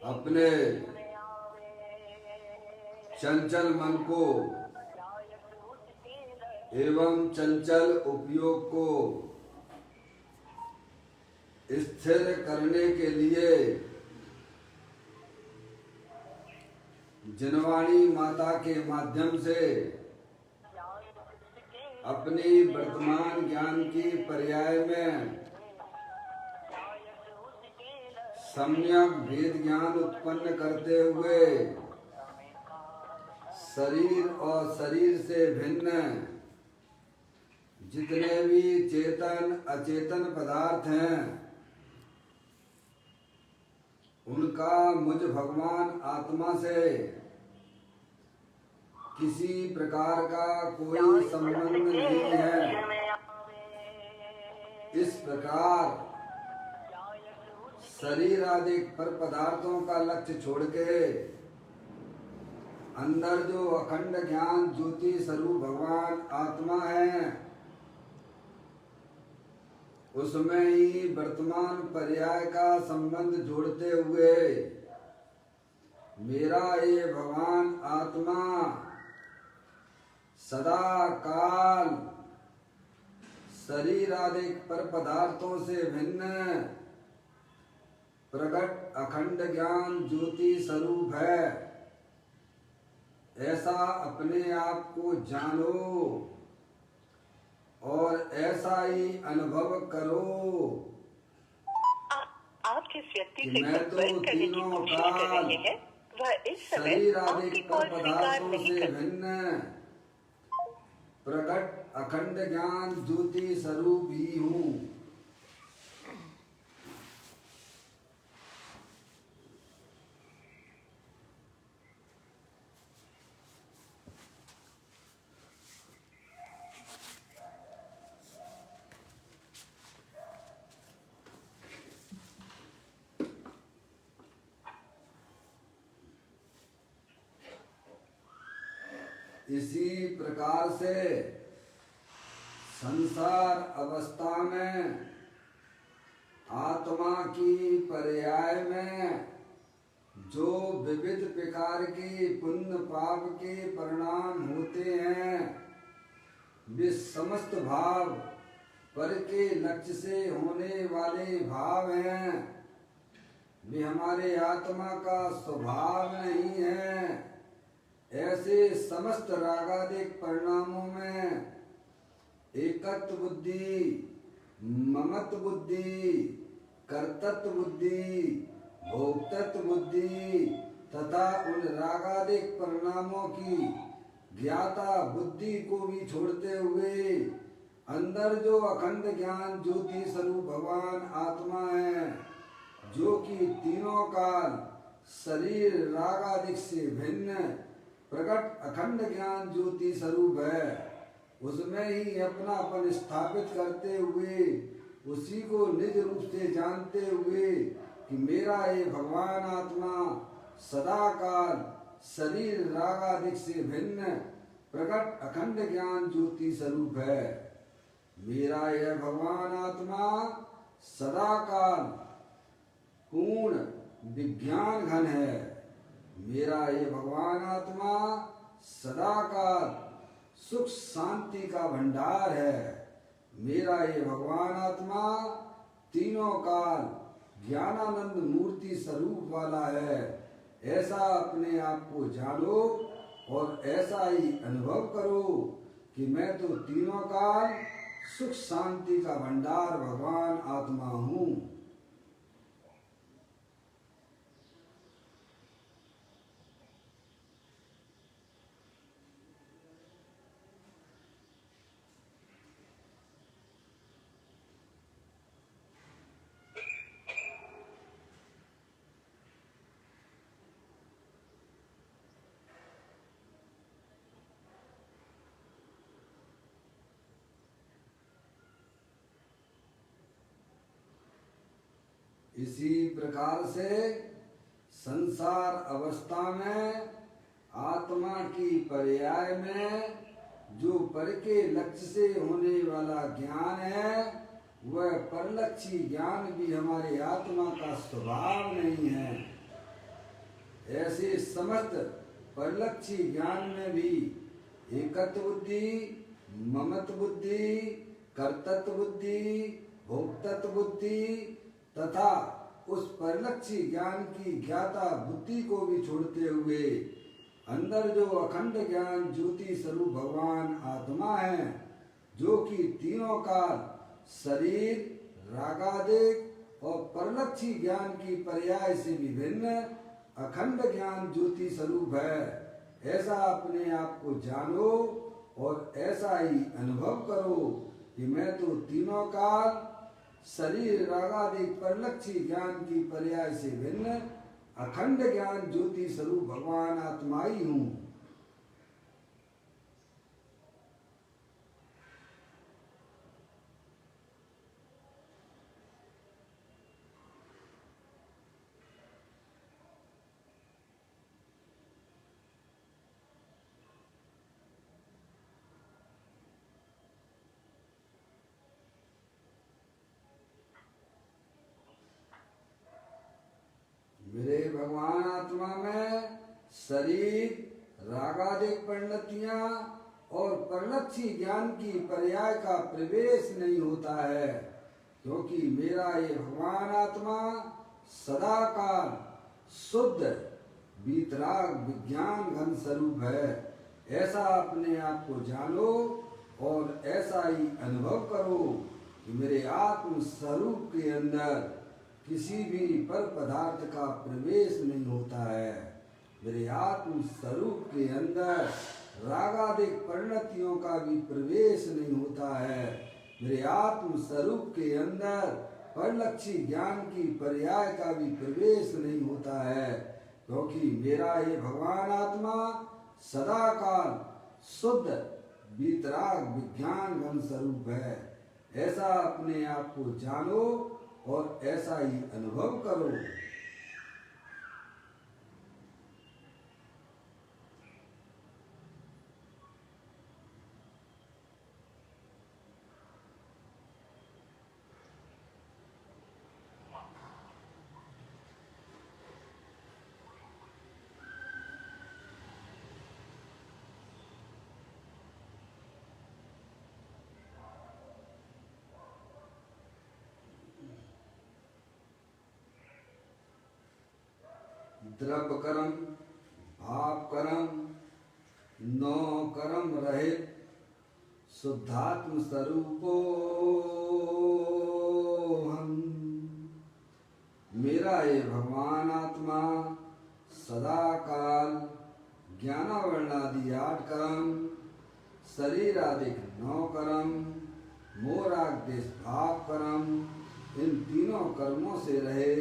अपने चंचल मन को एवं चंचल उपयोग को स्थिर करने के लिए जिनवाणी माता के माध्यम से अपनी वर्तमान ज्ञान की पर्याय में सम्यक भेद ज्ञान उत्पन्न करते हुए शरीर और शरीर से भिन्न जितने भी चेतन अचेतन पदार्थ हैं उनका मुझ भगवान आत्मा से किसी प्रकार का कोई संबंध नहीं है। इस प्रकार शरीर आदि पर पदार्थों का लक्ष्य छोड़ के अंदर जो अखंड ज्ञान ज्योति स्वरूप भगवान आत्मा है उसमें ही वर्तमान पर्याय का संबंध जोड़ते हुए मेरा ये भगवान आत्मा सदा काल शरीर आदि पर पदार्थों से भिन्न प्रकट अखंड ज्ञान ज्योति स्वरूप है, ऐसा अपने आप को जानो और ऐसा ही अनुभव करो। आप जिस व्यक्ति से संपर्क करने की कोशिश कर रहे हैं वह इस समय आपकी कॉल स्वीकार नहीं कर भिन्न प्रकट अखंड ज्ञान ज्योति स्वरूप ही हूँ। इसी प्रकार से संसार अवस्था में आत्मा की पर्याय में जो विविध प्रकार के पुण्य पाप के परिणाम होते हैं वे समस्त भाव पर के लक्ष्य से होने वाले भाव हैं। वे हमारे आत्मा का स्वभाव नहीं है। ऐसे समस्त रागादिक परिणामों में एकत्व बुद्धि, ममत्व बुद्धि, कर्तृत्व बुद्धि, भोक्तृत्व बुद्धि तथा उन रागादिक परिणामों की ज्ञाता बुद्धि को भी छोड़ते हुए अंदर जो अखंड ज्ञान ज्योति स्वरूप भगवान आत्मा है जो कि तीनों काल शरीर रागादिक से भिन्न प्रकट अखंड ज्ञान ज्योति स्वरूप है, उसमें ही अपनापन स्थापित करते हुए उसी को निज रूप से जानते हुए कि मेरा ये भगवान आत्मा सदा काल शरीर रागादिक से भिन्न प्रकट अखंड ज्ञान ज्योति स्वरूप है। मेरा यह भगवान आत्मा सदा काल पूर्ण विज्ञान घन है। मेरा ये भगवान आत्मा सदा काल सुख शांति का भंडार है। मेरा ये भगवान आत्मा तीनों काल ज्ञानानंद मूर्ति स्वरूप वाला है। ऐसा अपने आप को जानो और ऐसा ही अनुभव करो कि मैं तो तीनों काल सुख शांति का भंडार भगवान आत्मा हूँ। इसी प्रकार से संसार अवस्था में आत्मा की पर्याय में जो पर के लक्ष्य से होने वाला ज्ञान है वह परलक्षी ज्ञान भी हमारे आत्मा का स्वभाव नहीं है। ऐसे समस्त परिलक्षी ज्ञान में भी एकत्व बुद्धि, ममत्व बुद्धि, कर्तृत्व बुद्धि, भोक्तत्व बुद्धि तथा उस परिलक्षी ज्ञान की ज्ञाता बुद्धि को भी छोड़ते हुए अंदर जो अखंड ज्ञान ज्योति स्वरूप भगवान आत्मा है, जो कि तीनों काल शरीर, रागादिक और परलक्षी ज्ञान की पर्याय से विभिन्न अखंड ज्ञान ज्योति स्वरूप है, ऐसा अपने आप को जानो और ऐसा ही अनुभव करो कि मैं तो तीनों काल शरीर, रागादिक परलक्षी ज्ञान की पर्याय से भिन्न अखंड ज्ञान ज्योति स्वरूप भगवान आत्मा ही हूँ। मेरे भगवान आत्मा में शरीर, रागादिक परिणतियां और परलक्षी ज्ञान की पर्याय का प्रवेश नहीं होता है, क्योंकि मेरा ये भगवान आत्मा सदा काल शुद्ध वीतराग विज्ञान घन स्वरूप है। ऐसा अपने आप को जानो और ऐसा ही अनुभव करो कि मेरे आत्म स्वरूप के अंदर किसी भी पर पदार्थ का प्रवेश नहीं होता है। मेरे आत्म स्वरूप के अंदर रागादिक परिणतियों का भी प्रवेश नहीं होता है। मेरे आत्म स्वरूप के अंदर परलक्षी ज्ञान की पर्याय का भी प्रवेश नहीं होता है, क्योंकि मेरा ये भगवान आत्मा सदा काल शुद्ध वीतराग विज्ञान घन स्वरूप है। ऐसा अपने आप को जानो और ऐसा ही अनुभव करो। द्रव्य कर्म, भाव कर्म, नौ कर्म रहित शुद्धात्म स्वरूपो हम। मेरा ये भगवान आत्मा सदा काल ज्ञानावर्णादि 8 कर्म, शरीर आदि 9 कर्म, मोराग्देश भाव कर्म, इन तीनों कर्मों से रहे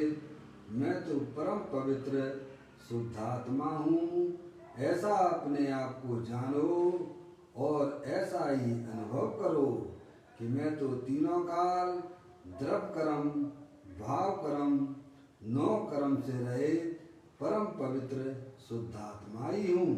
मैं तो परम पवित्र शुद्धात्मा हूँ। ऐसा अपने आप को जानो और ऐसा ही अनुभव करो कि मैं तो तीनों काल द्रव्य कर्म, भाव कर्म, 9 कर्म से रहे परम पवित्र शुद्धात्मा ही हूँ।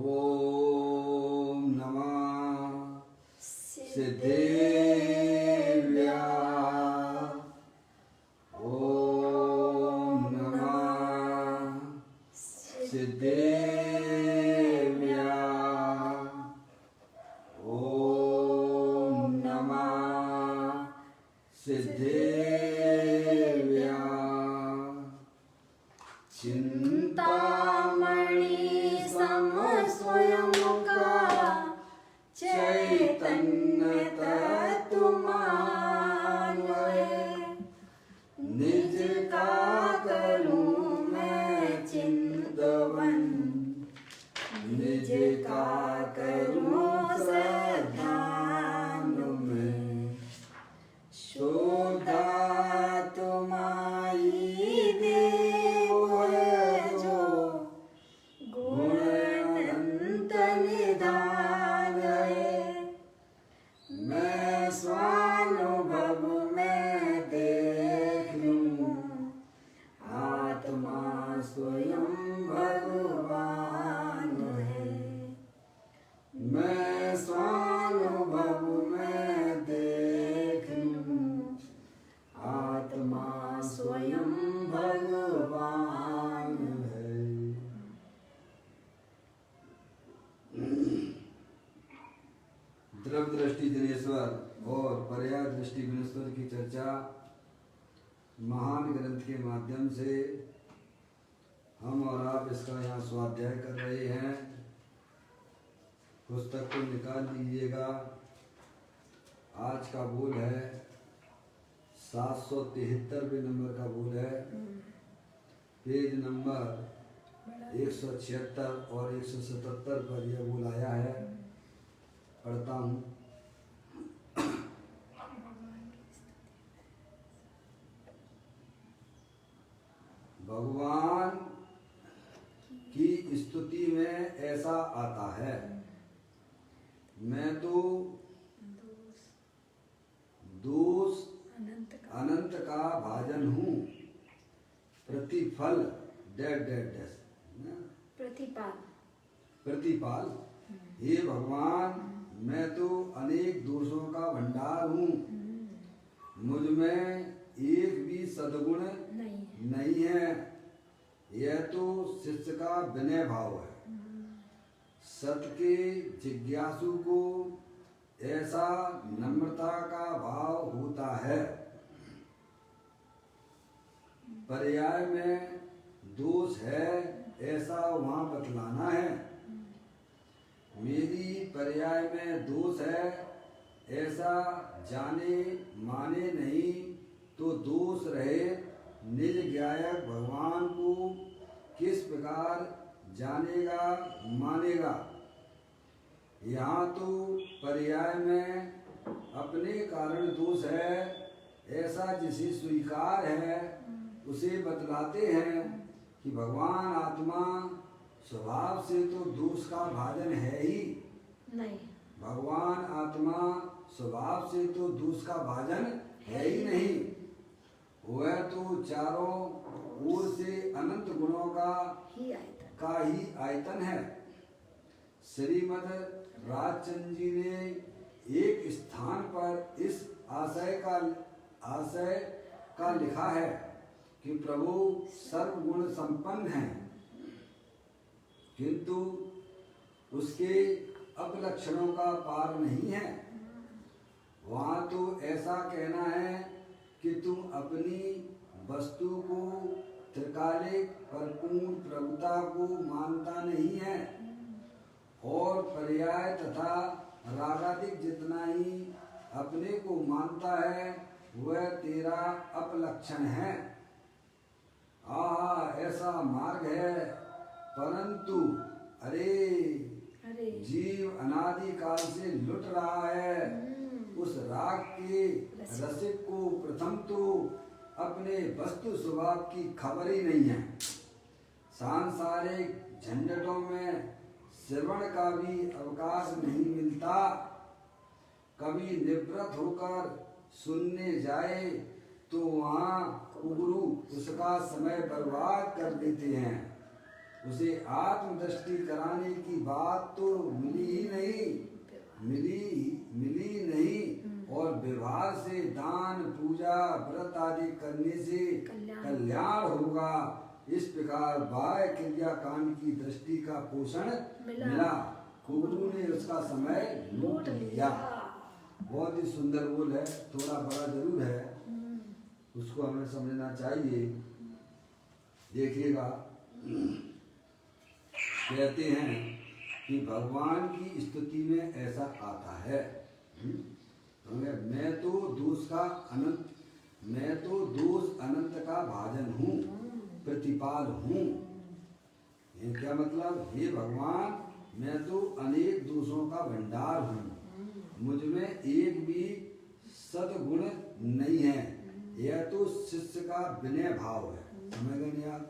ओम नमः सिद्धेव्या। ओम नमः सिद्धेव्या। ओम नमः सिद्धेव्या। चिंतामणि सम स्वयं का चैतन्य तत्व द्रव्य दृष्टि जनेश्वर और पर्याय दृष्टि विनेश्वर की चर्चा महान ग्रंथ के माध्यम से हम और आप इसका यहाँ स्वाध्याय कर रहे हैं। पुस्तक को निकाल लीजिएगा। आज का बोल है 773वें नंबर का बोल है, पेज नंबर 176 और 177 पर यह बोल आया है। पढ़ता हूँ। भगवान की स्तुति में ऐसा आता है, मैं तो दोष अनंत का भाजन हूँ, प्रतिफल प्रतिपाल। हे भगवान, मैं तो अनेक दोषों का भंडार हूँ, मुझ में एक भी सद्गुण नहीं है। यह तो शिष्य का विनय भाव है। सत के जिज्ञासु को ऐसा नम्रता का भाव होता है। पर्याय में दोष है ऐसा वहाँ बतलाना है। मेरी पर्याय में दोष है ऐसा जाने माने नहीं तो दोष रहे निज ज्ञायक भगवान को किस प्रकार जानेगा मानेगा। यहाँ तो पर्याय में अपने कारण दोष है ऐसा जिसे स्वीकार है उसे बतलाते हैं कि भगवान आत्मा स्वभाव से तो दोष का भाजन है ही नहीं। भगवान आत्मा स्वभाव से तो दोष का भाजन है ही नहीं। वह तो चारों ओर से अनंत गुणों का ही आयतन है। श्रीमद राजचंद्र जी ने एक स्थान पर इस आशय का लिखा है कि प्रभु सर्वगुण संपन्न है, किंतु उसके अपलक्षणों का पार नहीं है। वहाँ तो ऐसा कहना है कि तुम अपनी वस्तु को त्रिकालिक परिपूर्ण प्रभुता को मानता नहीं है, और पर्याय तथा रागादिक जितना ही अपने को मानता है वह तेरा अपलक्षण है। ऐसा मार्ग है, परंतु अरे जीव अनादि काल से लुट रहा है। उस राग के रसिक को प्रथम तो अपने वस्तु स्वभाव की खबर ही नहीं है। सांसारिक झंझटों में श्रवण का भी अवकाश नहीं मिलता। कभी निवृत्त होकर सुनने जाए तो वहाँ गुरु उसका समय बर्बाद कर देते हैं। उसे आत्मदृष्टि कराने की बात तो मिली नहीं, और विवाह से दान पूजा व्रत आदि करने से कल्याण होगा। इस प्रकार बाह्य क्रिया कांड की दृष्टि का पोषण मिला। गुरु ने उसका समय लूट लिया। बहुत ही सुंदर बोल है, थोड़ा बड़ा जरूर है, उसको हमें समझना चाहिए। देखिएगा, कहते हैं कि भगवान की स्तुति में ऐसा आता है, मैं तो दोष अनंत का भाजन हूँ, प्रतिपाल हूँ। ये क्या मतलब? हे भगवान, मैं तो अनेक दोषों का भंडार हूँ, मुझ में एक भी सद्गुण नहीं है। यह तो शिष्य का विनय भाव है। समझ गए नहीं आप?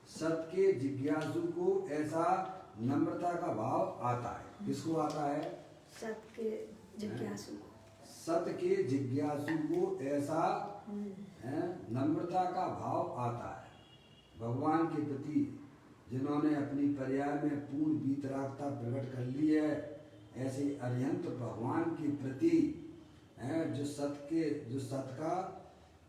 सत के जिज्ञासु को ऐसा नम्रता का भाव आता है। किसको आता है? सत के जिज्ञासु को। सत के जिज्ञासु को ऐसा नम्रता का भाव आता है। भगवान के प्रति जिन्होंने अपनी पर्याय में पूर्ण वीतरागता प्रकट कर ली है, ऐसे अरिहंत भगवान के प्रति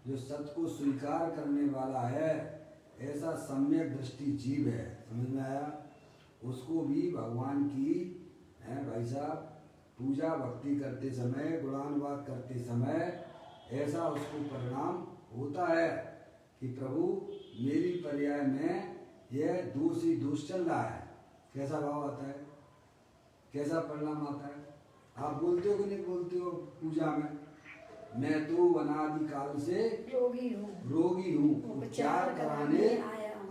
जो सत को स्वीकार करने वाला है, ऐसा सम्यक दृष्टि जीव है। समझ में आया? उसको भी भगवान की भाई साहब पूजा भक्ति करते समय, गुणानुवाद करते समय ऐसा उसको परिणाम होता है कि प्रभु मेरी पर्याय में यह दोष ही दोष चल रहा है। कैसा भाव आता है, कैसा परिणाम आता है? आप बोलते हो कि नहीं बोलते हो पूजा में, मैं तो अनादि काल से रोगी हूँ, उपचार कराने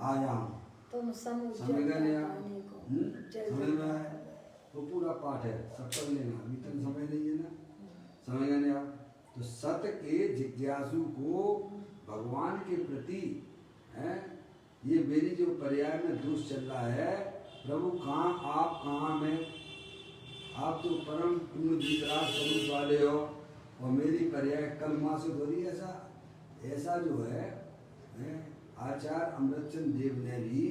आया हूँ। तुम समझ गए नहीं आप? समझ में आया? वो पूरा पाठ है, सब कर लेना, अभी तक समय नहीं है ना, समझ गए नहीं आप? तो सत्य के जिज्ञासु को भगवान के प्रति है, ये मेरी जो पर्याय में दोष चल रहा है, प्रभु कहाँ आप, कहाँ मैं? आप तो परम पूर्ण वितराग स्वरूप वाले हो और मेरी पर्याय कलमा से धोरी। ऐसा जो है आचार्य अमृतचंद देव ने भी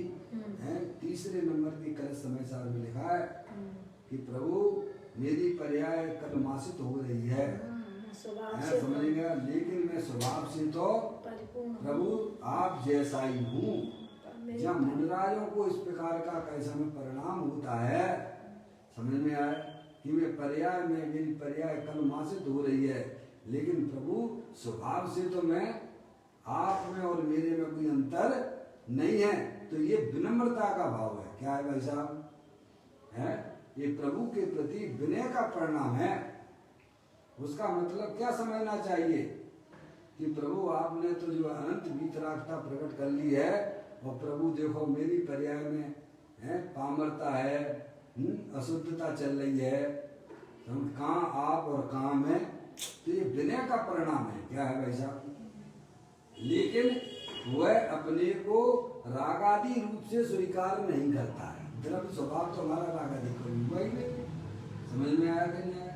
तीसरे नंबर की कल समय सार में लिखा है कि प्रभु मेरी पर्याय कलमासित हो रही है, समझेगा, लेकिन मैं स्वभाव से तो प्रभु आप जैसा ही हूँ। जब मुंडराजों को इस प्रकार का कैसा में परिणाम होता है, समझ में आया कि मैं पर्याय में, मेरी पर्याय कलमासित हो रही है, लेकिन प्रभु स्वभाव से तो मैं आप में और मेरे में कोई अंतर नहीं है। तो ये विनम्रता का भाव है। क्या है भाई साहब? है ये प्रभु के प्रति विनय का परिणाम है। उसका मतलब क्या समझना चाहिए कि प्रभु आपने तो जो अनंत वीतरागता प्रकट कर ली है, और प्रभु देखो मेरी पर्याय में है पामरता है, अशुद्धता चल रही है, कहाँ आप और कहाँ मैं, तो ये विनय का परिणाम है। क्या है भाई साहब? लेकिन वह अपने को रागादि रूप से स्वीकार नहीं करता है। द्रव्य स्वभाव तो हमारा रागादि कभी हुआ ही नहीं। समझ में आया कि नहीं आया?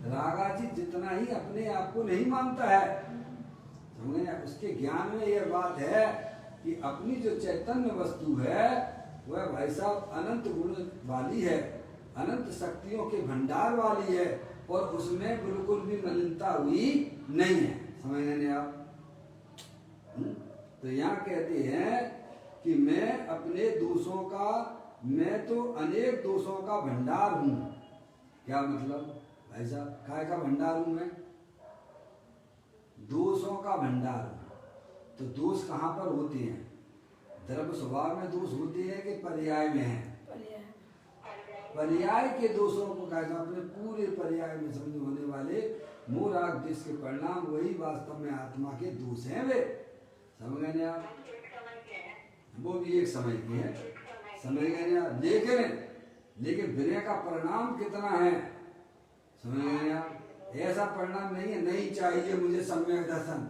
रागादि जितना ही अपने आप को नहीं मानता है, समझ में? उसके ज्ञान में यह बात है कि अपनी जो चैतन्य वस्तु है वह भाई साहब अनंत गुण वाली है, अनंत शक्तियों के भंडार वाली है, और उसमें बिल्कुल भी मलिनता हुई नहीं है। समझ नहीं आप? तो यहाँ कहते हैं कि मैं अपने दोषों का, मैं तो अनेक दोषों का भंडार हूँ। क्या मतलब भाई साहब? काय का भंडार हूँ मैं? दोषों का भंडार हूँ। तो दोष कहाँ पर होते हैं? द्रव्य स्वभाव में दोष होते हैं कि पर्याय में है? पर्याय के दोषों को कहना, अपने पूरे पर्याय में समझ होने वाले मोह राग जिसके परिणाम वही वास्तव में आत्मा के दोष हैं। वे समझ गए आप? वो भी एक समय की है, समझ गए आप? लेकिन विनय का परिणाम कितना है, समझ गए आप? ऐसा परिणाम नहीं है नहीं चाहिए मुझे सम्यक दर्शन,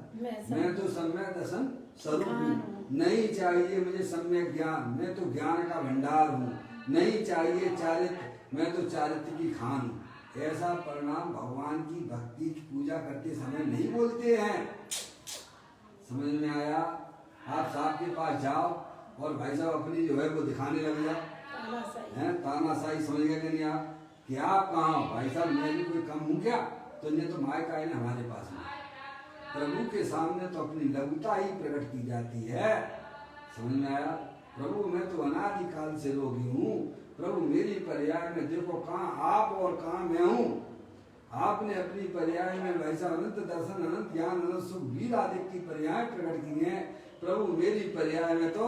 मैं तो सम्यक दर्शन स्वरूप हूँ। नहीं चाहिए मुझे सम्यक ज्ञान, मैं तो ज्ञान का भंडार हूँ। नहीं चाहिए चारित्र, मैं तो चारित्र की खान हूँ। ऐसा परिणाम भगवान की भक्ति की पूजा करते समय नहीं बोलते हैं। समझ में आया? आप साहब के पास जाओ और भाई साहब अपनी जो है वो दिखाने लग जाओ, हैं तानाशाही। समझ गए कि नहीं आप? कि आप कहाँ हो भाई साहब, मैं भी कोई कम हूँ क्या? तो ये तो मायका है ना हमारे पास में। प्रभु के सामने तो अपनी लघुता ही प्रकट की जाती है। समझ में आया? प्रभु मैं तो अनादि काल से रोगी हूँ, प्रभु मेरी पर्याय में देखो कहाँ आप और कहाँ मैं हूँ। आपने अपनी पर्याय में वैसा अनंत दर्शन, अनंत ज्ञान, अनंत सुख, वीर आदि की पर्याय प्रकट की है। प्रभु मेरी पर्याय में तो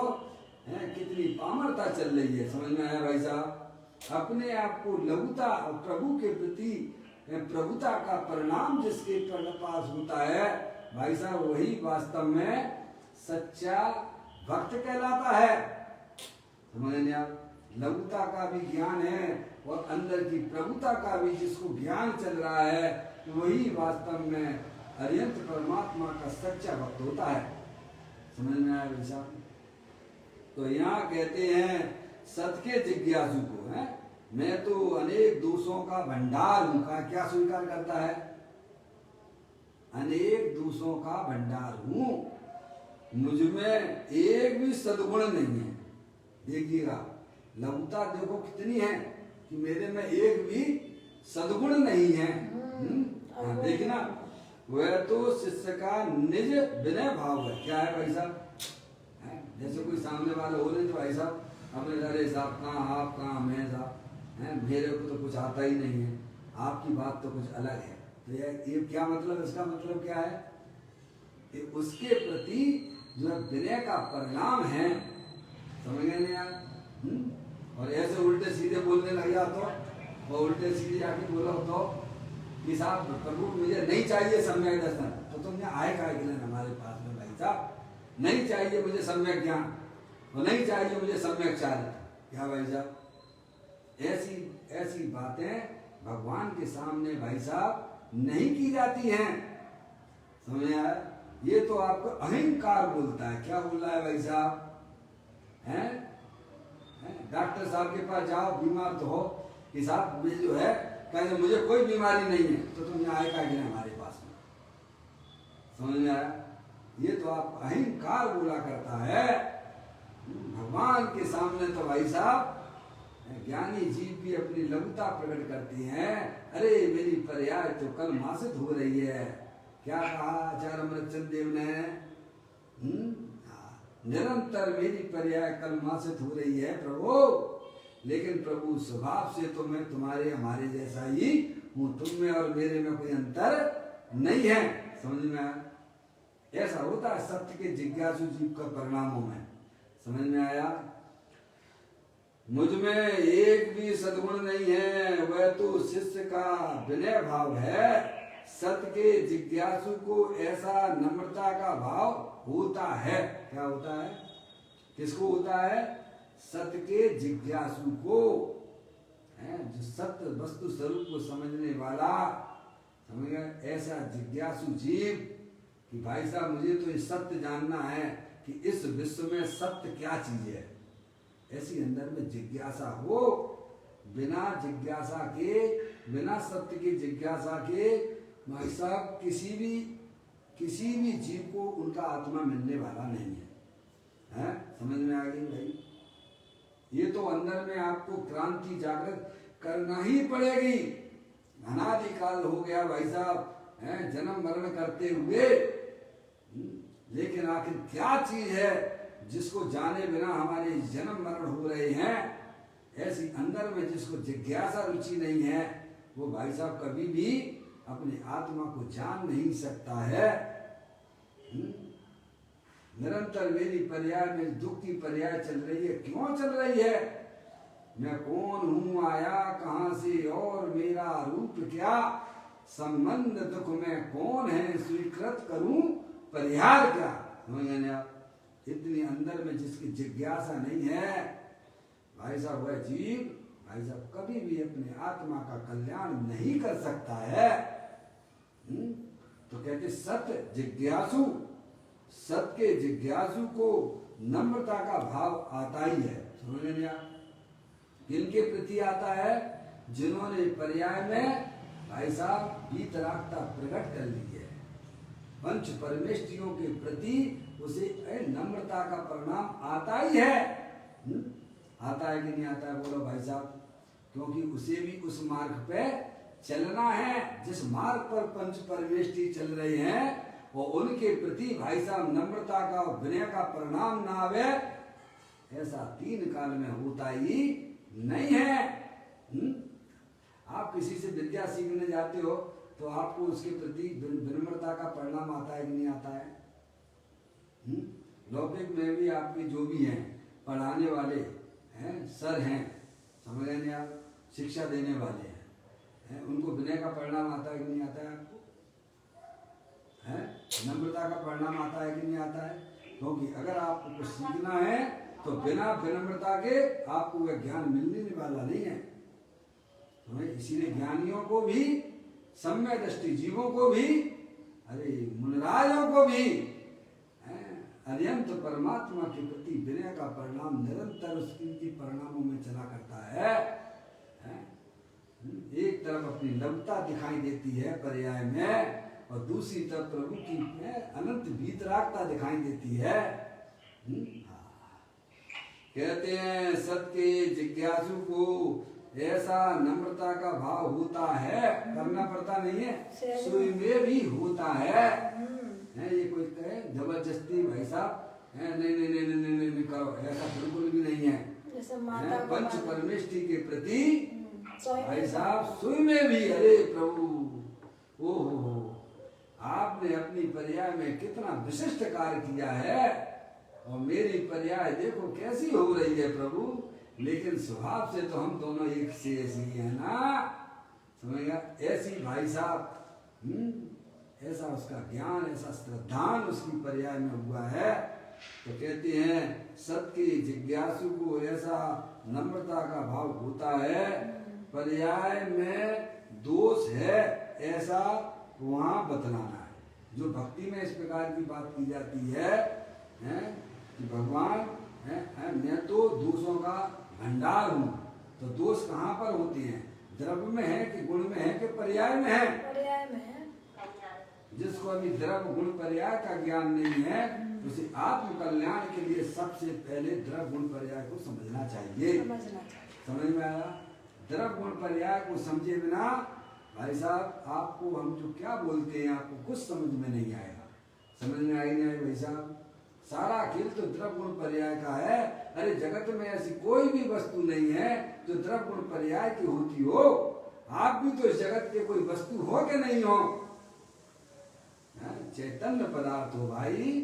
कितनी पामरता चल रही है। समझ में आया भाई साहब? अपने आप को लघुता और प्रभु के प्रति प्रभुता का परिणाम जिसके पास होता है भाई साहब, वही वास्तव में सच्चा भक्त कहलाता है। समझ नहीं आप? लघुता का भी ज्ञान है और अंदर की प्रभुता का भी जिसको ज्ञान चल रहा है, वही वास्तव में अरिहंत परमात्मा का सच्चा भक्त होता है। समझ में आया भाई साहब? तो यहाँ कहते हैं सत के जिज्ञासु को है, मैं तो अनेक दोषों का भंडार हूँ। का क्या स्वीकार करता है? अनेक दोषों का भंडार हूँ, मुझमें एक भी सद्गुण नहीं है। देखिएगा लघुता देखो कितनी है कि मेरे में एक भी सद्गुण नहीं है। देखना वह तो शिष्य का निज विनय भाव है। क्या है भाई साहब? जैसे कोई सामने वाले हो रहे तो भाई साहब अपने अरे साहब कहाँ आप, कहाँ मैं साहब, मेरे को तो कुछ आता ही नहीं है। आपकी बात तो कुछ अलग है। तो ये क्या मतलब, इसका मतलब क्या है कि उसके प्रति जो है विनय का परिणाम है, समझ गए नहीं यार? और ऐसे उल्टे सीधे बोलने लग जा तो उल्टे सीधे जाके बोलो तो कि साहब प्रभु मुझे नहीं चाहिए सम्यक दर्शन, तो तुमने आए का हमारे पास में भाई साहब, नहीं चाहिए मुझे सम्यक ज्ञान और नहीं चाहिए मुझे सम्यक चारित्र। क्या भाई साहब, ऐसी ऐसी बातें भगवान के सामने भाई साहब नहीं की जाती हैं, समझ आया? ये तो आपको अहंकार बोलता है। क्या बोल रहा है भाई साहब? हैं? डॉक्टर साहब के पास जाओ, बीमार तो हो कि साहब जो है कहते मुझे कोई बीमारी नहीं है, तो तुम यहाँ आए का हमारे पास में, समझ में आया? ये तो आप अहंकार बोला करता है। भगवान के सामने तो भाई साहब ज्ञानी जीव भी अपनी लघुता प्रकट करती हैं। अरे मेरी पर्याय तो कल मासित हो रही है। क्या कहा आचार्य अमृतचंद देव ने? निरंतर मेरी पर्याय कल मासित हो रही है प्रभु, लेकिन प्रभु स्वभाव से तो मैं तुम्हारे हमारे जैसा ही हूँ, तुम में और मेरे में कोई अंतर नहीं है, समझ में आया? ऐसा होता है सत्य के जिज्ञासु जीव का परिणामों में, समझ में आया? मुझ में एक भी सद्गुण नहीं है, वह तो शिष्य का विनय भाव है। सत्य के जिज्ञासु को ऐसा नम्रता का भाव होता है। क्या होता है? किसको होता है? सत्य के जिज्ञासु को, जो सत्य वस्तु स्वरूप को समझने वाला, समझ गए? ऐसा जिज्ञासु जीव कि भाई साहब मुझे तो ये सत्य जानना है कि इस विश्व में सत्य क्या चीज है। ऐसी अंदर में जिज्ञासा हो, बिना जिज्ञासा के, बिना सत्य की जिज्ञासा के भाई साहब किसी भी जीव को उनका आत्मा मिलने वाला नहीं है, हैं? समझ में आ गई भाई? ये तो अंदर में आपको क्रांति जागृत करना ही पड़ेगी। अनादिकाल हो गया भाई साहब, हैं, जन्म मरण करते हुए, लेकिन आखिर क्या चीज है जिसको जाने बिना हमारे जन्म मरण हो रहे हैं? ऐसी अंदर में जिसको जिज्ञासा रुचि नहीं है, वो भाई साहब कभी भी अपने आत्मा को जान नहीं सकता है। निरंतर मेरी पर्याय में दुख की पर्याय चल रही है। क्यों चल रही है? मैं कौन हूँ, आया कहाँ से और मेरा रूप क्या, संबंध दुख में कौन है, स्वीकृत करूं परिहार क्या। समझ आप? इतनी अंदर में जिसकी जिज्ञासा नहीं है भाई साहब, वह जीव भाई साहब कभी भी अपने आत्मा का कल्याण नहीं कर सकता है। तो कहते सत्य जिज्ञासु, सत्य के जिज्ञासु को नम्रता का भाव आता ही है। समझ लेंगे आप? किनके प्रति आता है? जिन्होंने पर्याय में भाई साहब वीतरागता प्रकट कर ली है, पंच परमेष्ठियों के प्रति उसे नम्रता का परिणाम आता ही है। आता है कि नहीं आता है? बोलो भाई साहब। क्योंकि उसे भी उस मार्ग पे चलना है जिस मार्ग पर पंच परमेष्ठी चल रहे हैं, और उनके प्रति भाई साहब नम्रता का विनय का परिणाम ना आवे, ऐसा तीन काल में होता ही नहीं है। आप किसी से विद्या सीखने जाते हो तो आपको उसके प्रति विनम्रता का परिणाम आता है कि नहीं आता है? लौकिक में भी आपके जो भी हैं पढ़ाने वाले हैं, सर हैं, समझ रहे हैं आप, शिक्षा देने वाले हैं, उनको विनय का परिणाम आता है कि नहीं आता है? आपको है नम्रता का परिणाम आता है कि नहीं आता है? क्योंकि अगर आपको कुछ सीखना है तो बिना विनम्रता के आपको वह ज्ञान मिलने वाला नहीं है। तो इसीलिए ज्ञानियों को भी, सम्य दृष्टि जीवों को भी, अरे मुनराजों को भी अत्यंत परमात्मा के प्रति विनय का परिणाम निरंतर उसकी परिणामों में चला करता है। एक तरफ अपनी लघुता दिखाई देती है पर्याय में, और दूसरी तरफ प्रभु की अनंत वीतरागता दिखाई देती है। कहते हैं सत्य के जिज्ञासु को ऐसा नम्रता का भाव होता है, करना पड़ता नहीं है, स्वयं में भी होता है। ये कोई कहे जबरदस्ती भाई साहब नहीं करो, ऐसा बिल्कुल भी नहीं है। पंच परमेष्ठी के प्रति भाई साहब सुई में भी, अरे प्रभु, ओहो, आपने अपनी पर्याय में कितना विशिष्ट कार्य किया है, और मेरी पर्याय देखो कैसी हो रही है प्रभु। लेकिन स्वभाव से तो हम दोनों एक से ऐसी है ना, समझेगा, ऐसी भाई साहब, ऐसा उसका ज्ञान, ऐसा श्रद्धान उसकी पर्याय में हुआ है। तो कहते हैं सत्य की जिज्ञासु को ऐसा नम्रता का भाव होता है, पर्याय में दोष है ऐसा वहाँ बतलाना है। जो भक्ति में इस प्रकार की बात की जाती है कि भगवान मैं तो दोषों का भंडार हूँ, तो दोष कहाँ पर होते हैं, द्रव्य में है कि गुण में है कि पर्याय में है? पर्याय में है। जिसको अभी द्रव्य गुण पर्याय का ज्ञान नहीं है, उसे आत्म कल्याण के लिए सबसे पहले द्रव्य गुण पर्याय को समझना चाहिए। समझ में आया? द्रव्य गुण पर्याय को समझे बिना भाई साहब आपको हम जो क्या बोलते हैं आपको कुछ समझ में नहीं आएगा। समझ में आई नहीं आई भाई साहब? सारा खेल तो द्रव्य गुण पर्याय का है। अरे जगत में ऐसी कोई भी वस्तु नहीं है जो द्रव्य गुण पर्याय की होती हो। आप भी तो इस जगत के कोई वस्तु हो के नहीं हो, चैतन्य पदार्थ हो भाई।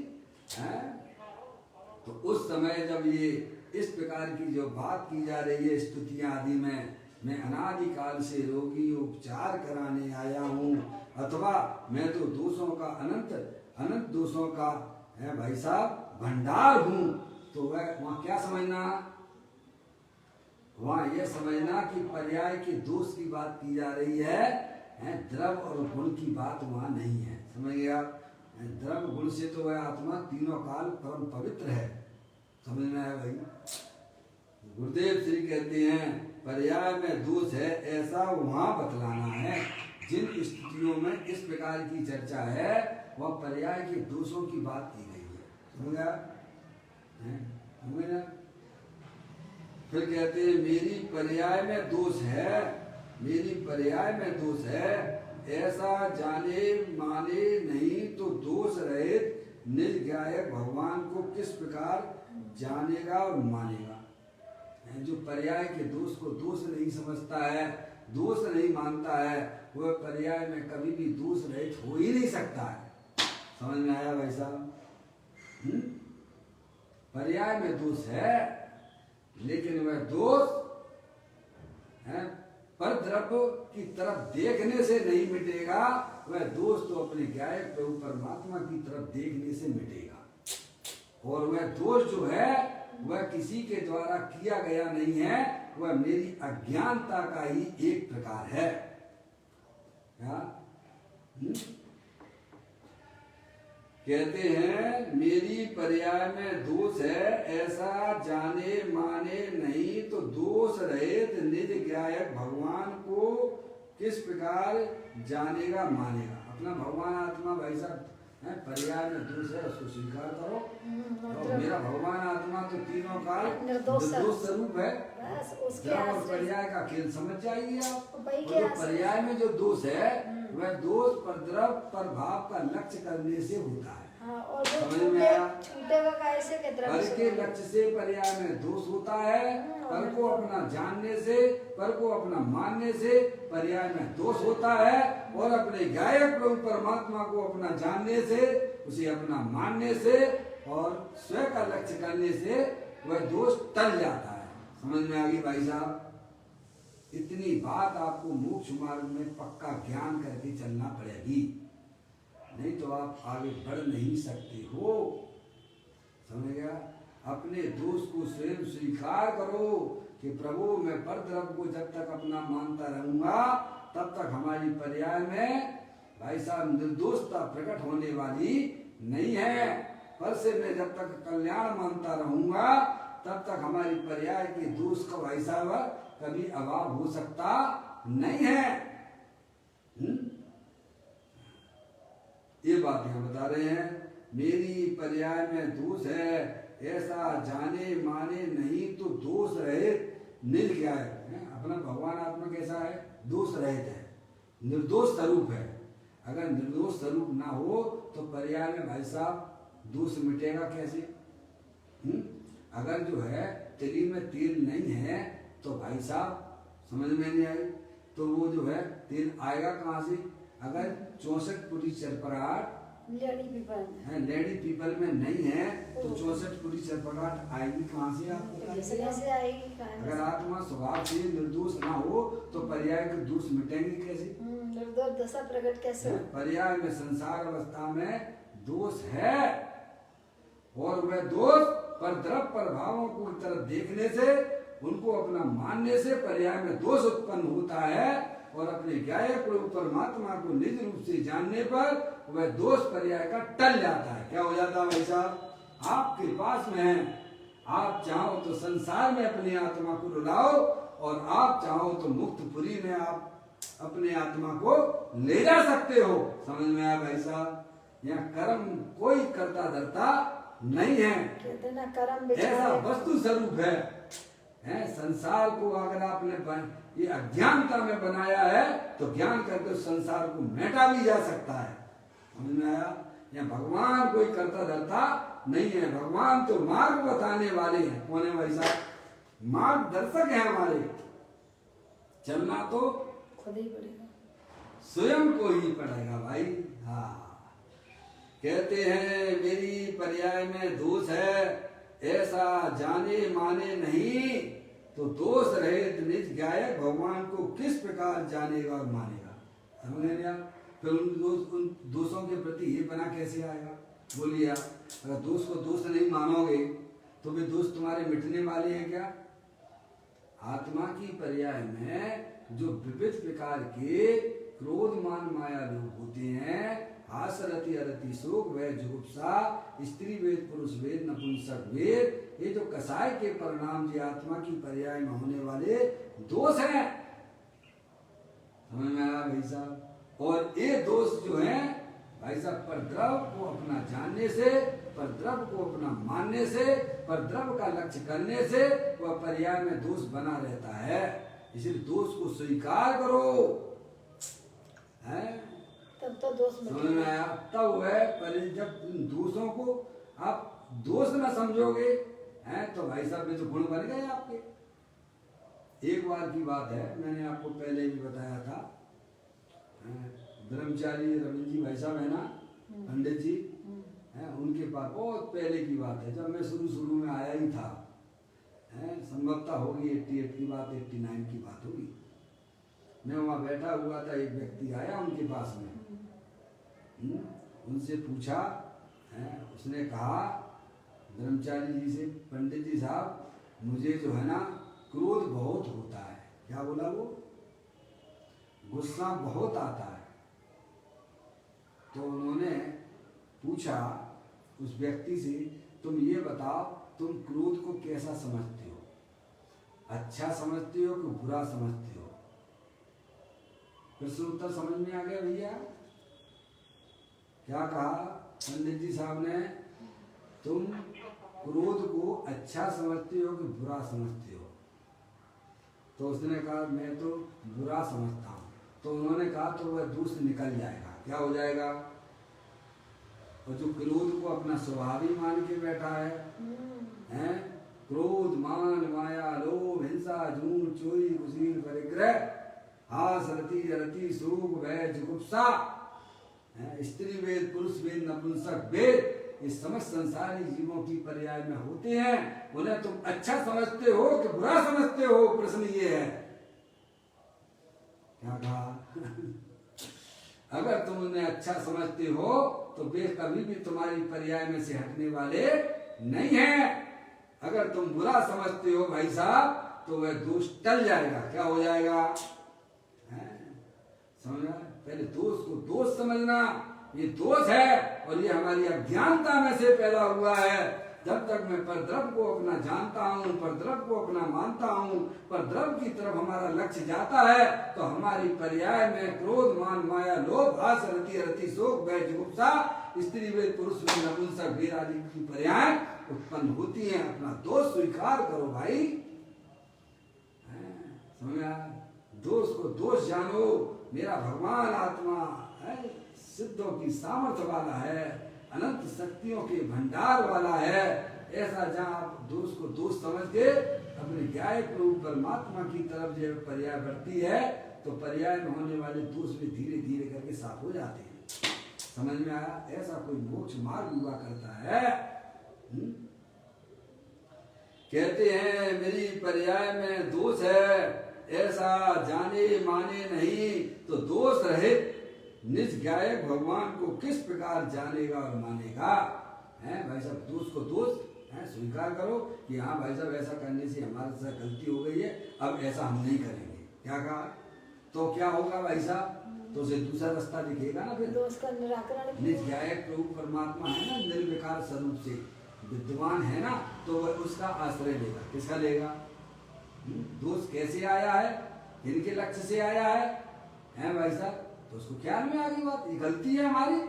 तो उस समय जब ये इस प्रकार की जो बात की जा रही है स्तुतियां आदि में, मैं अनादिकाल से रोगी उपचार कराने आया हूँ, अथवा मैं तो दोषों का अनंत दोषों का है भाई साहब भंडार हूँ, तो वह वहाँ क्या समझना, वहाँ यह समझना कि पर्याय के दोष की बात की जा रही है, द्रव्य और गुण की बात वहाँ नहीं है। समझ गया? द्रव्य गुण से तो वह आत्मा तीनों काल परम पवित्र है। समझ में आया भाई? गुरुदेव श्री कहते हैं पर्याय में दोष है ऐसा वहाँ बतलाना है। जिन स्थितियों में इस प्रकार की चर्चा है वह पर्याय के दोषों की बात की गई है। समझ गया? फिर कहते हैं मेरी पर्याय में दोष है, मेरी पर्याय में दोष है, ऐसा जाने माने नहीं तो दोष रहित निज ज्ञायक भगवान को किस प्रकार जानेगा और मानेगा। जो पर्याय के दोष को दोष नहीं समझता है, दोष नहीं मानता है, वह पर्याय में कभी भी दोष रहित हो ही नहीं सकता है। समझ में आया भाई साहब? पर्याय में दोष है, लेकिन वह दोष है पर द्रव्य की तरफ देखने से नहीं मिटेगा, वह दोष तो अपने ज्ञायक प्रभु परमात्मा की तरफ देखने से मिटेगा। और वह दोष जो है वह किसी के द्वारा किया गया नहीं है, वह मेरी अज्ञानता का ही एक प्रकार है। कहते हैं मेरी पर्याय में दोष है ऐसा जाने माने नहीं तो दोष रहित निज ज्ञायक भगवान को किस प्रकार जानेगा मानेगा। अपना भगवान आत्मा भाई साहब पर्याय में दोष है उसको स्वीकार करो। और मेरा भगवान आत्मा तो तीनों काल निर्दोष स्वरूप है। और पर्याय का खेल समझ जाइए आप। तो पर्याय में जो दोष है वह दोष पर द्रव्य पर भाव का लक्ष्य करने से होता है। और समझ में आया? पर के लक्ष्य से पर्याय में दोष होता है, पर को अपना जानने से, पर को अपना मानने से पर्याय में दोष होता है। और अपने गायक प्रभु परमात्मा को अपना जानने से, उसे अपना मानने से और स्वयं का लक्ष्य करने से वह दोष टल जाता है। समझ में आ गई भाई साहब? इतनी बात आपको मोक्ष मार्ग में पक्का ज्ञान करके चलना पड़ेगी, नहीं तो आप आगे बढ़ नहीं सकते हो। समझ गया? अपने दोष को स्वयं स्वीकार करो कि प्रभु मैं पर द्रव्य को जब तक अपना मानता रहूंगा तब तक हमारी पर्याय में भाई साहब निर्दोषता प्रकट होने वाली नहीं है। पर से मैं जब तक कल्याण मानता रहूंगा तब तक हमारी पर्याय के दोष का भाई साहब कभी अभाव हो सकता नहीं है। ये बात यहाँ बता रहे हैं मेरी पर्याय में दोष है ऐसा जाने माने नहीं तो दोष रहित निज ज्ञायक है। अपना भगवान आत्मा कैसा है? दोष रहित है, निर्दोष स्वरूप है। अगर निर्दोष स्वरूप ना हो तो पर्याय में भाई साहब दोष मिटेगा कैसे? अगर जो है तिली में तेल नहीं है तो भाई साहब समझ में नहीं आई तो वो जो है तेल आएगा कहाँ से? अगर 64 फुटी चरपराट लेडी पीपल है, लेडी पीपल में नहीं है तो 64 फुटी चरपराट आएगी कहाँ से? आपको कैसे आएगी कहाँ अगर आत्मा स्वभाव से निर्दोष ना हो तो पर्याय के दोष मिटेंगे कैसे? निर्दोष दशा प्रकट कैसे हो? पर्याय में संसार अवस्था में दोष है और वह दोष पर द्रव्य प्रभावों को तरफ देखने से उनको अपना मानने से पर्याय में दोष उत्पन्न होता है और अपने ज्ञाय प्रभु परमात्मा को निज रूप से जानने पर वह दोष पर्याय का टल जाता है। क्या हो जाता है भाई साहब? आपके पास में है, आप चाहो तो संसार में अपनी आत्मा को रुलाओ और आप चाहो तो मुक्तपुरी में आप अपने आत्मा को ले जा सकते हो। समझ में आया भाई साहब? यहाँ कर्म कोई करता धरता नहीं है, कहते ना कर्म ऐसा वस्तु स्वरूप है। संसार को अगर आपने ये अज्ञानता में बनाया है तो ज्ञान करके उस संसार को मिटा भी जा सकता है। समझ में आया? यहाँ भगवान कोई करता धरता नहीं है, भगवान तो मार्ग बताने वाले हैं। कौन है भाई साहब? मार्गदर्शक है हमारे। चलना तो खुद ही पड़ेगा, स्वयं को ही पड़ेगा भाई। हाँ, कहते हैं मेरी पर्याय में दोष है ऐसा जाने माने नहीं तो दोष रहित निज गायक भगवान को किस प्रकार जानेगा और मानेगा? समझ नहीं आया? फिर उन दोषों के प्रति ये बना कैसे आएगा? बोलिए आप, अगर दोष को दोष नहीं मानोगे तो वे दोष तुम्हारे मिटने वाले हैं क्या? आत्मा की पर्याय में जो विविध प्रकार के क्रोध मान माया लोग होते हैं, हास रति अरति शोक वह जुगुप्सा स्त्री वेद पुरुष वेद नपुंसक वेद, ये जो कसाय के परिणाम जो आत्मा की पर्याय में होने वाले दोष हैं। समझ में आया भाई साहब? और ये दोष जो है भाई साहब परद्रव को अपना जानने से, परद्रव को अपना मानने से, परद्रव का लक्ष्य करने से वह पर्याय में दोष बना रहता है। इसलिए दोष को स्वीकार करो, है? तब तो दोष समझ में आया? तब वह पहले जब इन दोषों को आप दोष न समझोगे हैं तो भाई साहब ये तो गुण बन गए आपके। एक बार की बात है, मैंने आपको पहले भी बताया था, ब्रह्मचारी रविंद्र जी भाई साहब है ना, पंडित जी हैं, उनके पास बहुत पहले की बात है, जब मैं शुरू में आया ही था, संभवतः होगी 88 की बात, 89 की बात होगी। मैं वहाँ बैठा हुआ था, एक व्यक्ति आया उनके पास में, उनसे पूछा, उसने कहा ब्रह्मचारी जी से, पंडित जी साहब मुझे जो है ना क्रोध बहुत होता है। क्या बोला वो? गुस्सा बहुत आता है। तो उन्होंने पूछा उस व्यक्ति से, तुम ये बताओ तुम क्रोध को कैसा समझते हो? अच्छा समझते हो कि बुरा समझते हो? प्रश्न उत्तर समझ में आ गया भैया? क्या कहा पंडित जी साहब ने? तुम क्रोध को अच्छा समझते हो कि बुरा समझते हो? तो उसने कहा मैं तो बुरा समझता हूँ। तो उन्होंने कहा तो वह दोष निकल जाएगा। क्या हो जाएगा? और जो क्रोध को अपना स्वभाव ही मान के बैठा है, क्रोध मान माया लोभ हिंसा झूठ चोरी कुशील परिग्रह हास रति अरति शोक भय जुगुप्सा स्त्री वेद पुरुष वेद नपुंसक वेद, ये समस्त संसारी जीवों की पर्याय में होते हैं। उन्हें तुम अच्छा समझते हो कि बुरा समझते हो? प्रश्न ये है। क्या कहा? अगर तुम उन्हें अच्छा समझते हो तो वे कभी भी तुम्हारी पर्याय में से हटने वाले नहीं है। अगर तुम बुरा समझते हो भाई साहब तो वह दोष टल जाएगा। क्या हो जाएगा? समझना? पहले दोष को दोष समझना, ये दोष है और ये हमारी अज्ञानता में से पैदा हुआ है। जब तक मैं परद्रव्य को अपना जानता हूँ, परद्रव्य को अपना मानता हूँ, परद्रव्य की तरफ हमारा लक्ष्य जाता है तो हमारी पर्याय में क्रोध मान माया लोभ हास रति अरति शोक भय जुगुप्सा स्त्री वेद पुरुष वेद नपुंसक वेद आदि की पर्याय उत्पन्न होती है। अपना दोष स्वीकार करो भाई। समझा? दोष को दोष जानो। मेरा भगवान आत्मा है, सिद्धों की सामर्थ्य वाला है, अनंत शक्तियों के भंडार वाला है। ऐसा जहाँ आप दोष को दोष समझ के अपने ज्ञाय प्रभु परमात्मा की तरफ जब पर्याय बढ़ती है तो पर्याय में होने वाले दोष भी धीरे धीरे करके साफ हो जाते हैं। समझ में आया? ऐसा कोई मोक्ष मार्ग हुआ करता है। कहते हैं मेरी पर्याय में दोष है, ऐसा जाने माने नहीं, तो दोष रहित निज गायक भगवान को किस प्रकार जानेगा और मानेगा? है भाई साहब, दोष को दोष स्वीकार करो कि हाँ भाई साहब ऐसा करने से हमारे साथ गलती हो गई है, अब ऐसा हम नहीं करेंगे। क्या कहा? तो क्या होगा भाई साहब? तो उसे दूसरा रास्ता दिखेगा ना। फिर दोष का निराकरण निज गायक प्रभु परमात्मा है ना, निर्विकार स्वरूप से विद्वान है ना, तो वह उसका आश्रय लेगा। किसका लेगा? दोष कैसे आया है, इनके लक्ष्य से आया है भाई साहब? तो उसको ख्याल में आ गई बात, ये गलती है हमारी।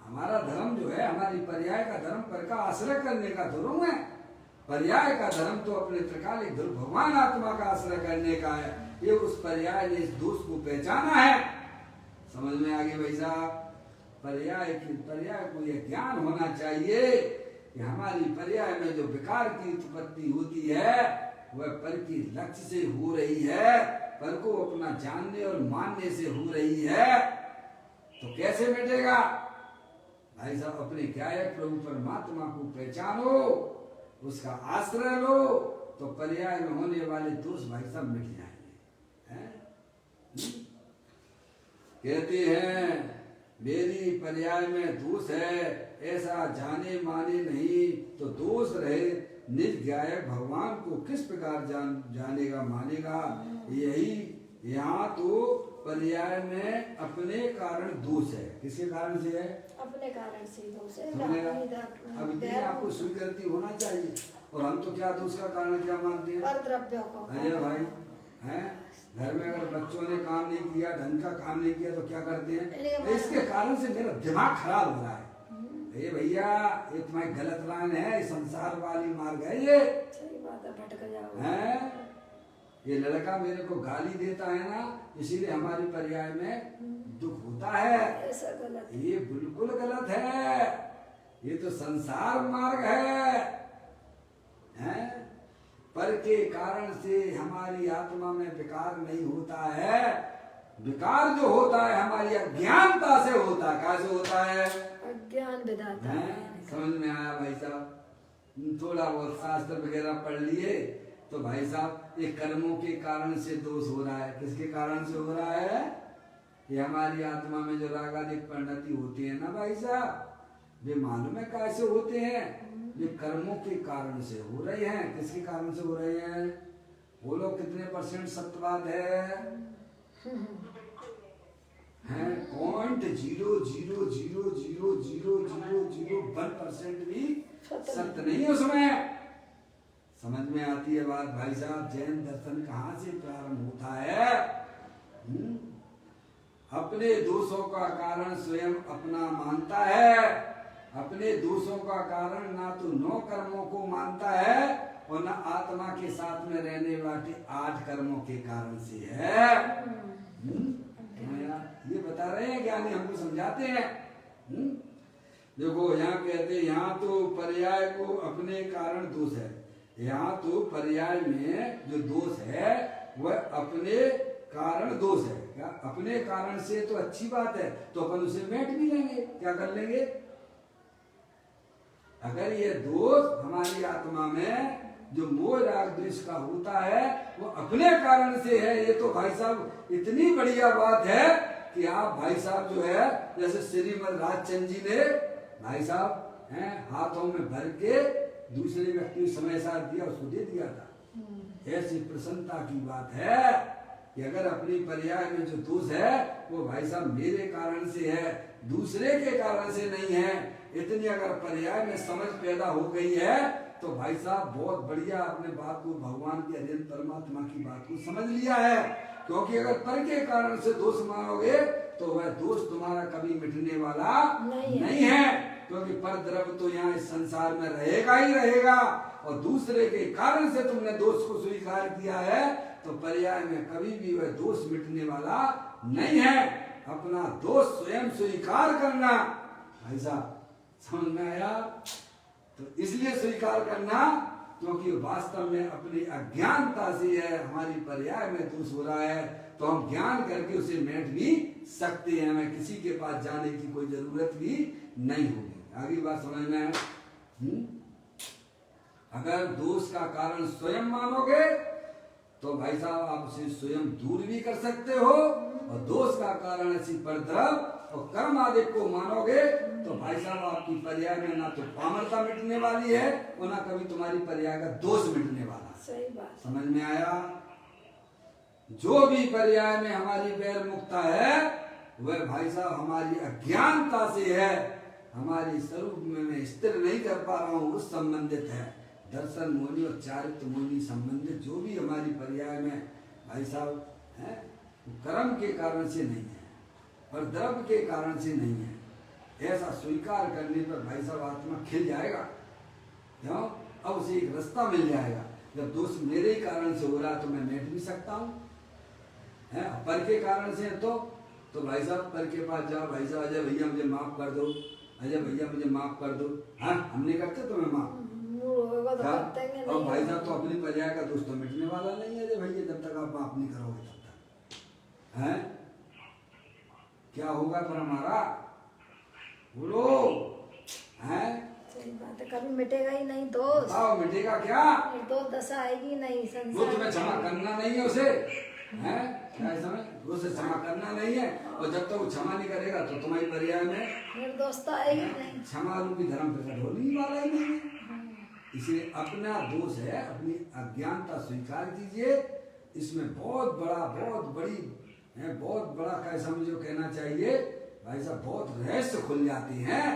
हमारा धर्म जो है, हमारी पर्याय का धर्म पर का आश्रय करने का धर्म है। पर्याय का धर्म तो अपने त्रिकालिक ध्रुव भगवान आत्मा का आश्रय करने का है। ये उस पर्याय ने इस दोष को पहचाना है। समझ में आ गई भाई साहब? पर्याय को यह ज्ञान होना चाहिए कि हमारी पर्याय में जो विकार की उत्पत्ति होती है वह पर की लक्ष्य से हो रही है, पर को अपना जानने और मानने से हो रही है। तो कैसे मिटेगा भाई साहब? अपने गायक प्रभु परमात्मा को पहचानो, उसका आश्रय लो, तो पर्याय में होने वाले दोष भाई साहब मिट जाएंगे। कहते हैं मेरी पर्याय में दोष है, ऐसा जाने माने नहीं, तो दोष रहे निज गायक भगवान को किस प्रकार जानेगा मानेगा। यही यहाँ तो पर्याय में अपने कारण दोष है। किसके कारण से है? अपने कारण से दोष है। अब इतनी आपको स्वीकृति होना चाहिए। और हम तो क्या दोष का कारण क्या मानते हैं? पर द्रव्यों को। अरे भाई हैं, घर में अगर बच्चों ने काम नहीं किया, ढंग का काम नहीं किया, तो क्या करते हैं? इसके कारण से मेरा दिमाग खराब हो रहा है। ये भैया ये तुम्हारी गलत लाइन है, ये संसार वाली मार्ग है। ये सही बात है, भटक जाओगे। हैं? ये लड़का मेरे को गाली देता है ना, इसीलिए हमारी पर्याय में दुख होता है। ऐसा गलत, ये बिल्कुल गलत है। ये तो संसार मार्ग है, हैं? पर के कारण से हमारी आत्मा में विकार नहीं होता है। विकार जो होता है हमारी अज्ञानता से होता है। कैसे होता है? अज्ञान विधाता है। समझ में आया भाई साहब? थोड़ा बहुत शास्त्र वगैरह पढ़ लिए तो भाई साहब ये कर्मों के कारण से दोष हो रहा है। किसके कारण से हो रहा है? ये हमारी आत्मा में जो रागादिक परिणति होती है ना भाई साहब, वे मालूम है कैसे होते हैं? ये कर्मों के कारण से हो रहे हैं। किसके कारण से हो रहे हैं? वो लोग कितने % सत्यवाद है? 0.0000001% भी सत्य नहीं है उसमें। समझ में आती है बात भाई साहब? जैन दर्शन कहाँ से प्रारंभ होता है? अपने दोषों का कारण स्वयं अपना मानता है। अपने दोषों का कारण ना तो 9 कर्मों को मानता है और न आत्मा के साथ में रहने वाले 8 कर्मों के कारण से है। ये बता रहे हैं ज्ञानी, हमको समझाते हैं। देखो यहाँ कहते हैं यहाँ तो पर्याय को अपने कारण दोष है। यहाँ तो पर्याय में जो दोष है वह अपने कारण दोष है। क्या अपने कारण से तो अच्छी बात है, तो अपन उसे बैठ भी लेंगे। क्या कर लेंगे? अगर ये दोष हमारी आत्मा में जो मोह राग द्वेष का होता है वो अपने कारण से है, ये तो भाई साहब इतनी बढ़िया बात है कि आप भाई साहब जो है, जैसे श्रीमद राजचंद जी ने भाई साहब हैं हाथों में भर के दूसरे व्यक्ति को समय साथ दिया, उसको दे दिया था। ऐसी प्रसन्नता की बात है कि अगर अपनी पर्याय में जो दोष है वो भाई साहब मेरे कारण से है, दूसरे के कारण से नहीं है। इतनी अगर पर्याय में समझ पैदा हो गई है तो भाई साहब बहुत बढ़िया अपने बात को, भगवान की अध्ययन परमात्मा की बात को समझ लिया है। क्योंकि अगर पर के कारण से दोष मानोगे तो वह दोष तुम्हारा कभी मिटने वाला नहीं है। क्योंकि पर द्रव्य तो यहाँ इस संसार में रहेगा ही रहेगा, और दूसरे के कारण से तुमने दोष को स्वीकार किया है तो पर्याय में कभी भी वह दोष मिटने वाला नहीं है। अपना दोष स्वयं स्वीकार करना भाई साहब, समझ में आया? तो इसलिए स्वीकार करना क्योंकि वास्तव में अपनी अज्ञानता से है, हमारी पर्याय में दोष हो रहा है, तो हम ज्ञान करके उसे मेट भी सकते हैं। हमें किसी के पास जाने की कोई जरूरत भी नहीं होगी। आगे बात समझ में है? अगर दोष का कारण स्वयं मानोगे तो भाई साहब आप उसे स्वयं दूर भी कर सकते हो, और दोष का कारण ऐसी परद्रव और कर्म आदि को मानोगे तो भाई साहब आपकी पर्याय में ना तो पामरता मिटने वाली है और ना कभी तुम्हारी पर्याय का दोष मिटने वाला है। सही बात। समझ में आया? जो भी पर्याय में हमारी बैर मुक्ता है वह भाई साहब हमारी अज्ञानता से है, हमारी स्वरूप में मैं स्थिर नहीं कर पा रहा हूँ उस संबंधित है। दर्शन मोहनी और चारित्र मोहनी संबंधित जो भी हमारी पर्याय में भाई साहब है वो कर्म के कारण से नहीं है और द्रव्य के कारण से नहीं है। ऐसा स्वीकार करने पर भाई साहब आत्मा खिल जाएगा, क्यों? अब उसे एक रास्ता मिल जाएगा। जब दोष मेरे ही कारण से हो रहा तो मैं मेट भी सकता हूँ, है पर के कारण से तो भाई साहब पर के पास जाओ, भाई साहब अजय भैया मुझे माफ कर दो, अजय भैया मुझे माफ कर दो। हाँ हमने करते तो मैं माफ और भाई साहब तो अपनी पर्याय का दोष तो मिटने वाला नहीं है अजय भैया, जब तक आप माफ नहीं करोगे तब तक है क्या होगा पर हमारा बोलो है? सही बात है, कभी मिटेगा ही नहीं दोष। बताओ मिटेगा क्या? निर्दोष दशा आएगी नहीं वो संसार तुम्हें क्षमा करना नहीं है उसे, है क्या समय उसे क्षमा करना नहीं है, और जब तक वो क्षमा नहीं करेगा तो तुम्हारी पर्याय में निर्दोषता आएगी नहीं। क्षमा रूपी धर्म प्रकट होने वाला ही नहीं है। इसलिए अपना दोष है, अपनी अज्ञानता स्वीकार कीजिए। इसमें बहुत बड़ी है, बहुत बड़ा कैसा मुझे कहना चाहिए भाई साहब, बहुत रहस्य खुल जाते हैं।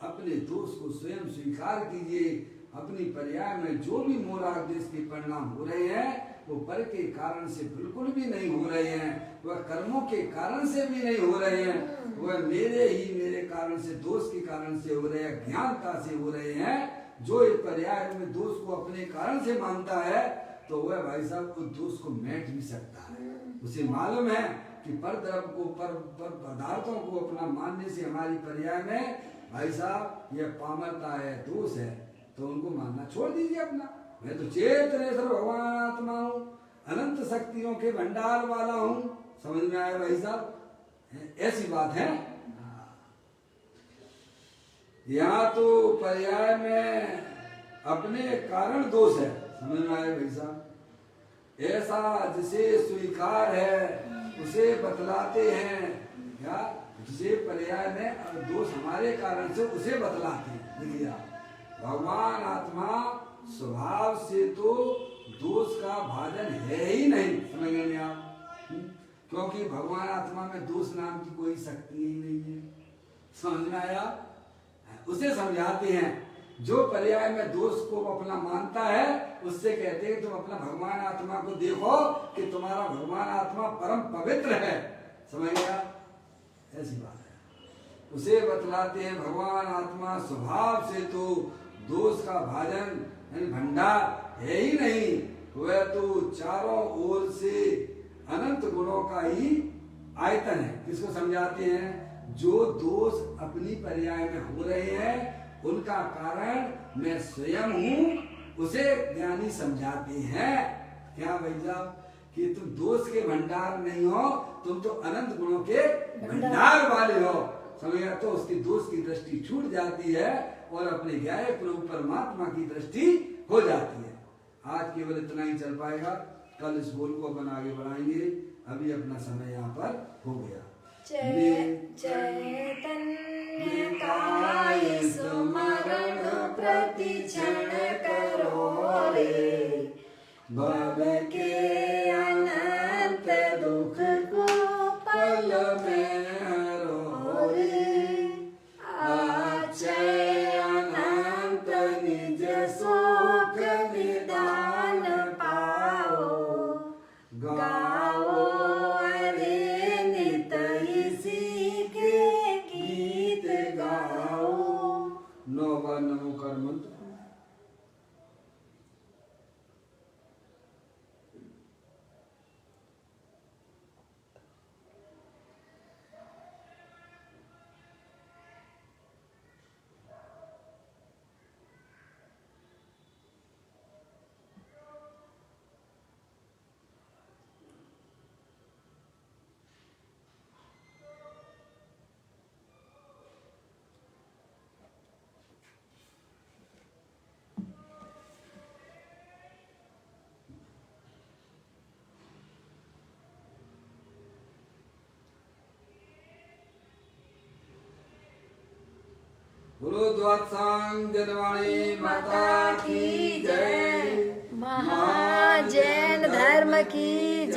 अपने दोष को स्वयं स्वीकार कीजिए। अपनी पर्याय में जो भी मोराग देश के परिणाम हो रहे हैं वो पर के कारण से बिल्कुल भी नहीं हो रहे हैं, वह कर्मों के कारण से भी नहीं हो रहे हैं, वह मेरे कारण से दोष के कारण से हो रहे हैं, ज्ञानता से हो रहे हैं। जो इस पर्याय में दोष को अपने कारण से मानता है तो वह भाई साहब उस दोष को मेट भी सकता है। उसे मालूम है कि पर द्रव्य को पर पदार्थों को अपना मानने से हमारी पर्याय में भाई साहब यह पामरता है, दोष है, तो उनको मानना छोड़ दीजिए अपना। मैं तो चेतनेश्वर भगवान आत्मा हूँ, अनंत शक्तियों के भंडार वाला हूँ। समझ में आया भाई साहब? ऐसी बात है। यहाँ तो पर्याय में अपने कारण दोष है। समझ में आया भाई साहब? ऐसा जिसे स्वीकार है उसे बतलाते हैं, क्या जिसे पर्याय में दोष हमारे कारण से उसे बतलाते हैं। देखिए भगवान आत्मा स्वभाव से तो दोष का भाजन है ही नहीं। समझ गए आप? क्योंकि भगवान आत्मा में दोष नाम की कोई शक्ति ही नहीं है। समझ में आया? उसे समझाते हैं जो पर्याय में दोष को अपना मानता है उससे कहते हैं तुम अपना भगवान आत्मा को देखो कि तुम्हारा भगवान आत्मा परम पवित्र है। समझ गया? ऐसी बात है। उसे बतलाते हैं भगवान आत्मा स्वभाव से तो दोष का भाजन यानी भंडार है ही नहीं, वह तो चारों ओर से अनंत गुणों का ही आयतन है। किसको समझाते हैं? जो दोष अपनी पर्याय में हो रहे हैं उनका कारण मैं स्वयं हूँ, उसे ज्ञानी समझाते हैं। क्या भाई साहब कि तुम दोष के भंडार नहीं हो, तुम तो अनंत गुणों के भंडार वाले हो। समझ गया? तो उसकी दोष की दृष्टि छूट जाती है और अपने ज्ञाय प्रभु परमात्मा की दृष्टि हो जाती है। आज केवल इतना ही चल पाएगा, कल इस बोल को अपन आगे बढ़ाएंगे। अभी अपना समय यहाँ पर हो गया। चैतन्य काय सुमरण प्रतिक्षण करो रे, भव के अनंत दुख को पल में हरो रे, अक्षय अनंत निज सुख निदान पाओ, गाओ अरे नित इसी के गीत गाओ। 9 बार नमो कर मंत्र। गुरु द्वादशांग जनवाणी माता की जय। महाजैन धर्म की